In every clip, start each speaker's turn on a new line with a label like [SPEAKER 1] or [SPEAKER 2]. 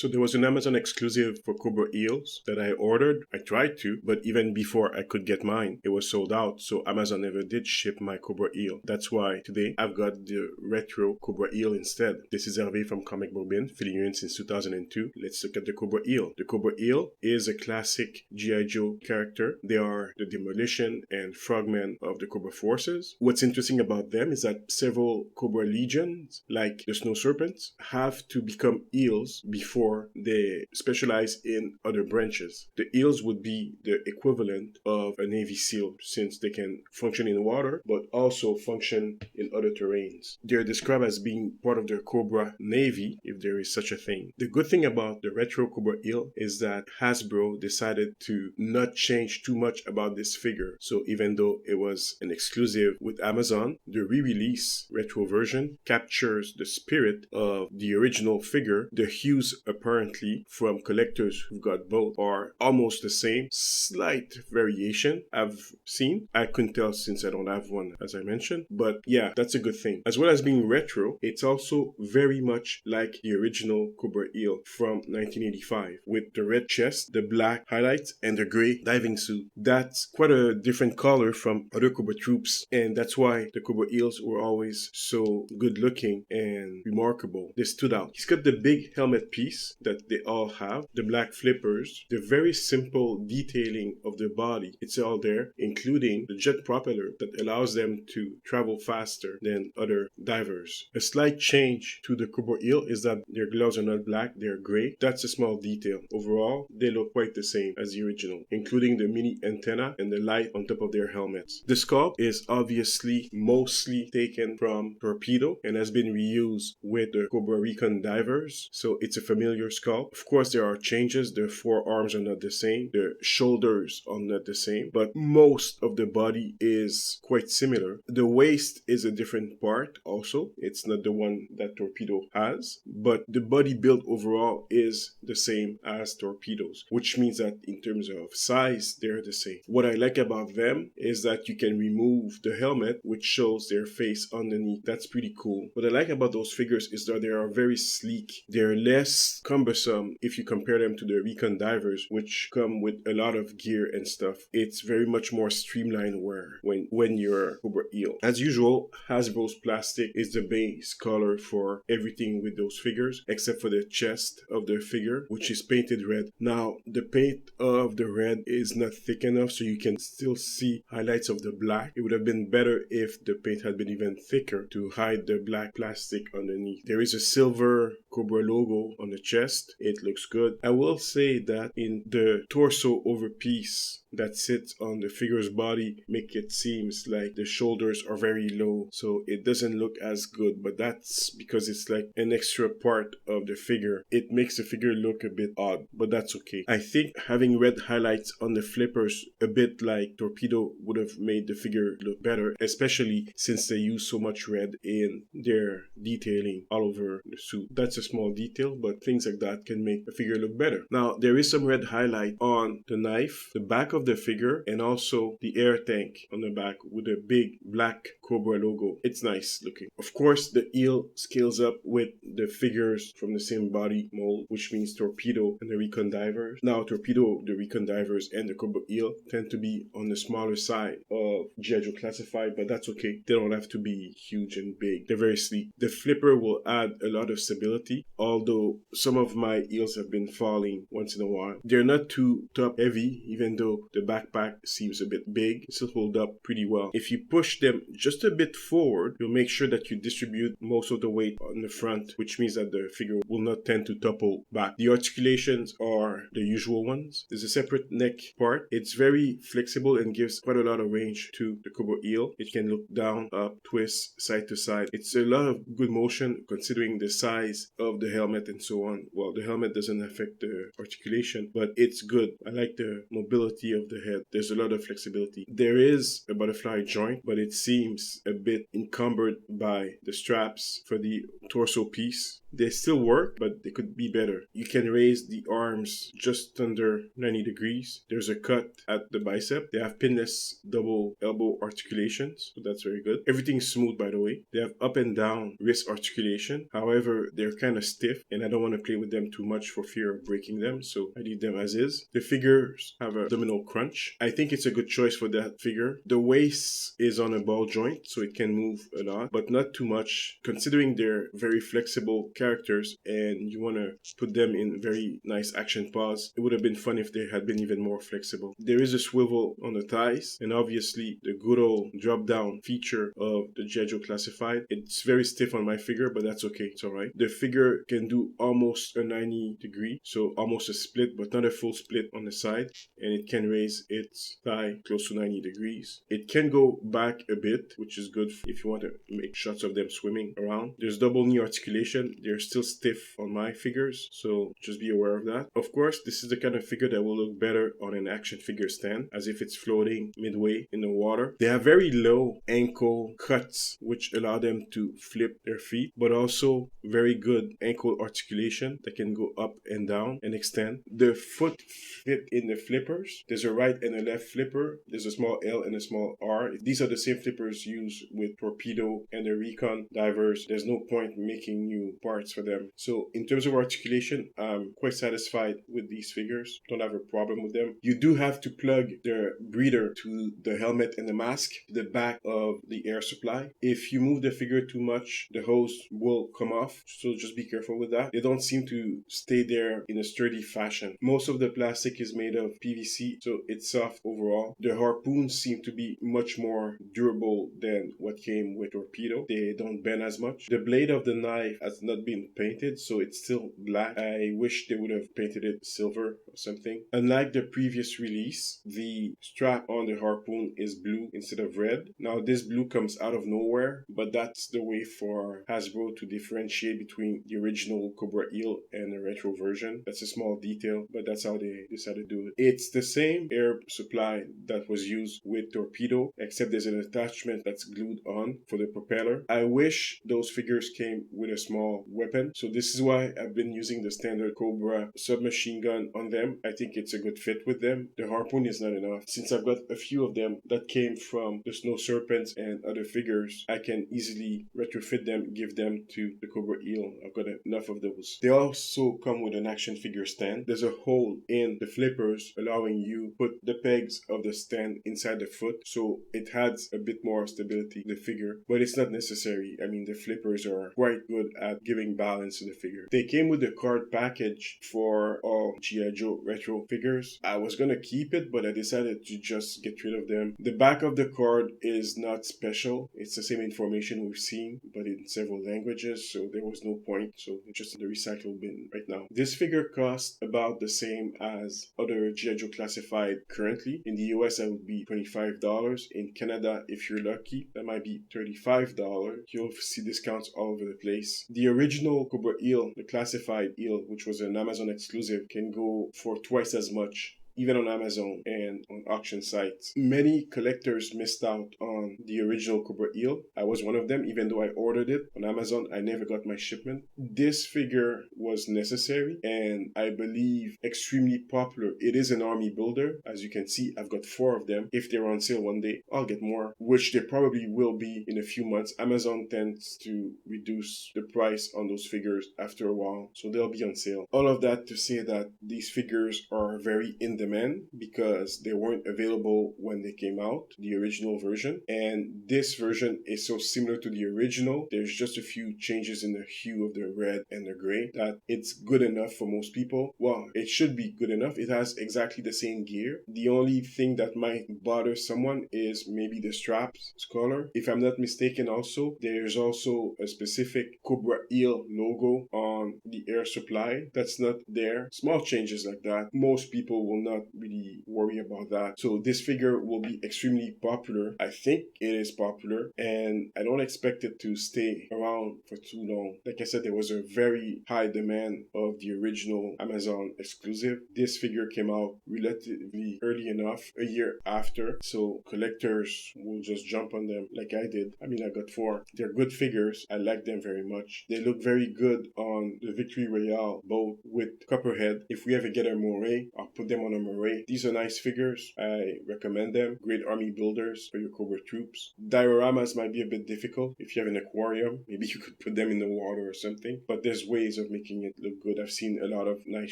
[SPEAKER 1] So there was an Amazon exclusive for Cobra Eels that I ordered. I tried to, but even before I could get mine, it was sold out. So Amazon never did ship my Cobra Eel. That's why today I've got the retro Cobra Eel instead. This is Hervé from Comic Book Bin, filling you in since 2002. Let's look at the Cobra Eel. The Cobra Eel is a classic G.I. Joe character. They are the Demolition and Frogmen of the Cobra Forces. What's interesting about them is that several Cobra Legions, like the Snow Serpents, have to become eels before they specialize in other branches. The eels would be the equivalent of a Navy SEAL since they can function in water but also function in other terrains. They're described as being part of the Cobra Navy, if there is such a thing. The good thing about the retro Cobra Eel is that Hasbro decided to not change too much about this figure. So even though it was an exclusive with Amazon, the re-release retro version captures the spirit of the original figure. The hues apparently from collectors who've got both are almost the same. Slight variation I've seen. I couldn't tell since I don't have one, as I mentioned. But yeah, that's a good thing. As well as being retro, it's also very much like the original Cobra Eel from 1985 with the red chest, the black highlights, and the gray diving suit. That's quite a different color from other Cobra troops, and that's why the Cobra Eels were always so good looking and remarkable. They stood out. He's got the big helmet piece that they all have, the black flippers, the very simple detailing of their body. It's all there, including the jet propeller that allows them to travel faster than other divers. A slight change to the Cobra Eel is that their gloves are not black, they're gray. That's a small detail. Overall, they look quite the same as the original, including the mini antenna and the light on top of their helmets. The sculpt is obviously mostly taken from Torpedo and has been reused with the Cobra Recon divers, so it's a familiar sculpt. Of course, there are changes. The forearms are not the same, the shoulders are not the same, but most of the body is quite similar. The waist is a different part also. It's not the one that Torpedo has, but the body build overall is the same as Torpedo's, which means that in terms of size, they're the same. What I like about them is that you can remove the helmet, which shows their face underneath. That's pretty cool. What I like about those figures is that they are very sleek. They're less cumbersome if you compare them to the Recon divers, which come with a lot of gear and stuff. It's very much more streamlined wear when you're Cobra Eel. As usual, Hasbro's plastic is the base color for everything with those figures, except for the chest of the figure, which is painted red. Now, the paint of the red is not thick enough, so you can still see highlights of the black. It would have been better if the paint had been even thicker to hide the black plastic underneath. There is a silver Cobra logo on the chest. It looks good. I will say that in the torso overpiece that sits on the figure's body make it seems like the shoulders are very low, so it doesn't look as good, but that's because it's like an extra part of the figure. It makes the figure look a bit odd, but that's okay. I think having red highlights on the flippers, a bit like Torpedo, would have made the figure look better, especially since they use so much red in their detailing all over the suit. That's a small detail, but things like that can make a figure look better. Now, there is some red highlight on the knife, the back of the figure, and also the air tank on the back with a big black Cobra logo. It's nice looking. Of course, the eel scales up with the figures from the same body mold, which means Torpedo and the Recon divers. Now, Torpedo, the Recon divers, and the Cobra Eel tend to be on the smaller side of G.I. Joe Classified, but that's okay. They don't have to be huge and big. They're very sleek. The flipper will add a lot of stability, although some of my eels have been falling once in a while. They're not too top heavy, even though the backpack seems a bit big. It still hold up pretty well. If you push them just a bit forward, you'll make sure that you distribute most of the weight on the front, which means that the figure will not tend to topple back. The articulations are the usual ones. There's a separate neck part. It's very flexible and gives quite a lot of range to the Cobra Eel. It can look down, up, twist, side to side. It's a lot of good motion considering the size of the helmet and so on. Well, the helmet doesn't affect the articulation, but it's good. I like the mobility of the head. There's a lot of flexibility. There is a butterfly joint, but it seems is a bit encumbered by the straps for the torso piece. They still work, but they could be better. You can raise the arms just under 90 degrees. There's a cut at the bicep. They have pinless double elbow articulations, so that's very good. Everything's smooth, by the way. They have up and down wrist articulation. However, they're kind of stiff, and I don't want to play with them too much for fear of breaking them, so I leave them as is. The figures have a abdominal crunch. I think it's a good choice for that figure. The waist is on a ball joint, so it can move a lot, but not too much, considering they're very flexible characters and you want to put them in very nice action pose. It would have been fun if they had been even more flexible. There is a swivel on the thighs, and obviously the good old drop down feature of the G.I. Joe Classified. It's very stiff on my figure, but that's okay. It's alright. The figure can do almost a 90 degree, so almost a split, but not a full split on the side, and it can raise its thigh close to 90 degrees. It can go back a bit, which is good if you want to make shots of them swimming around. There's double knee articulation. They're still stiff on my figures, so just be aware of that. Of course, this is the kind of figure that will look better on an action figure stand, as if it's floating midway in the water. They have very low ankle cuts, which allow them to flip their feet, but also very good ankle articulation that can go up and down and extend. The foot fit in the flippers. There's a right and a left flipper. There's a small L and a small R. These are the same flippers used with Torpedo and the Recon divers. There's no point making new parts for them. So in terms of articulation, I'm quite satisfied with these figures. Don't have a problem with them. You do have to plug the breather to the helmet and the mask, the back of the air supply. If you move the figure too much, the hose will come off. So just be careful with that. They don't seem to stay there in a sturdy fashion. Most of the plastic is made of PVC, so it's soft overall. The harpoons seem to be much more durable than what came with Torpedo. They don't bend as much. The blade of the knife has not been painted, so it's still black. I wish they would have painted it silver or something. Unlike the previous release, the strap on the harpoon is blue instead of red. Now this blue comes out of nowhere, but that's the way for Hasbro to differentiate between the original Cobra Eel and the retro version. That's a small detail, but that's how they decided to do it. It's the same air supply that was used with Torpedo, except there's an attachment that's glued on for the propeller. I wish those figures came with a small weapon, so this is why I've been using the standard Cobra submachine gun on them. I think it's a good fit with them. The harpoon is not enough. Since I've got a few of them that came from the Snow Serpents and other figures, I can easily retrofit them, give them to the Cobra Eel. I've got enough of those. They also come with an action figure stand. There's a hole in the flippers allowing you put the pegs of the stand inside the foot, so it adds a bit more stability to the figure, but it's not necessary. I mean, the flippers are quite good at giving balance to the figure. They came with a card package for all G.I. Joe retro figures. I was gonna keep it, but I decided to just get rid of them. The back of the card is not special. It's the same information we've seen, but in several languages, so there was no point. So it's just in the recycle bin right now. This figure costs about the same as other G.I. Joe Classified currently. In the US, that would be $25. In Canada, if you're lucky, that might be $35. You'll see discounts all over the place. The original Cobra Eel, the Classified Eel, which was an Amazon exclusive, can go for twice as much, even on Amazon and on auction sites. Many collectors missed out on the original Cobra Eel. I was one of them, even though I ordered it on Amazon. I never got my shipment. This figure was necessary and I believe extremely popular. It is an army builder. As you can see, I've got 4 of them. If they're on sale one day, I'll get more, which they probably will be in a few months. Amazon tends to reduce the price on those figures after a while, so they'll be on sale. All of that to say that these figures are very in demand because they weren't available when they came out, the original version, and this version is so similar to the original. There's just a few changes in the hue of the red and the gray that it's good enough for most people. Well, it should be good enough. It has exactly the same gear. The only thing that might bother someone is maybe the straps color. If I'm not mistaken, also there's also a specific Cobra Eel logo on the air supply that's not there. Small changes like that. Most people will not not really worry about that. So this figure will be extremely popular. I think it is popular, and I don't expect it to stay around for too long. Like I said, there was a very high demand of the original Amazon exclusive. This figure came out relatively early enough, a year after, so collectors will just jump on them like I did. I mean, I got 4. They're good figures. I like them very much. They look very good on the Victory Royale boat with Copperhead. If we ever get a moray, I'll put them on a moray. These are nice figures. I recommend them. Great army builders for your Cobra troops. Dioramas might be a bit difficult. If you have an aquarium, maybe you could put them in the water or something. But there's ways of making it look good. I've seen a lot of nice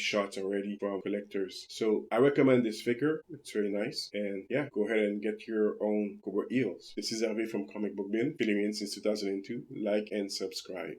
[SPEAKER 1] shots already from collectors. So I recommend this figure. It's very nice. And yeah, go ahead and get your own Cobra Eels. This is Hervé from Comic Book Bin, filling in since 2002. Like and subscribe.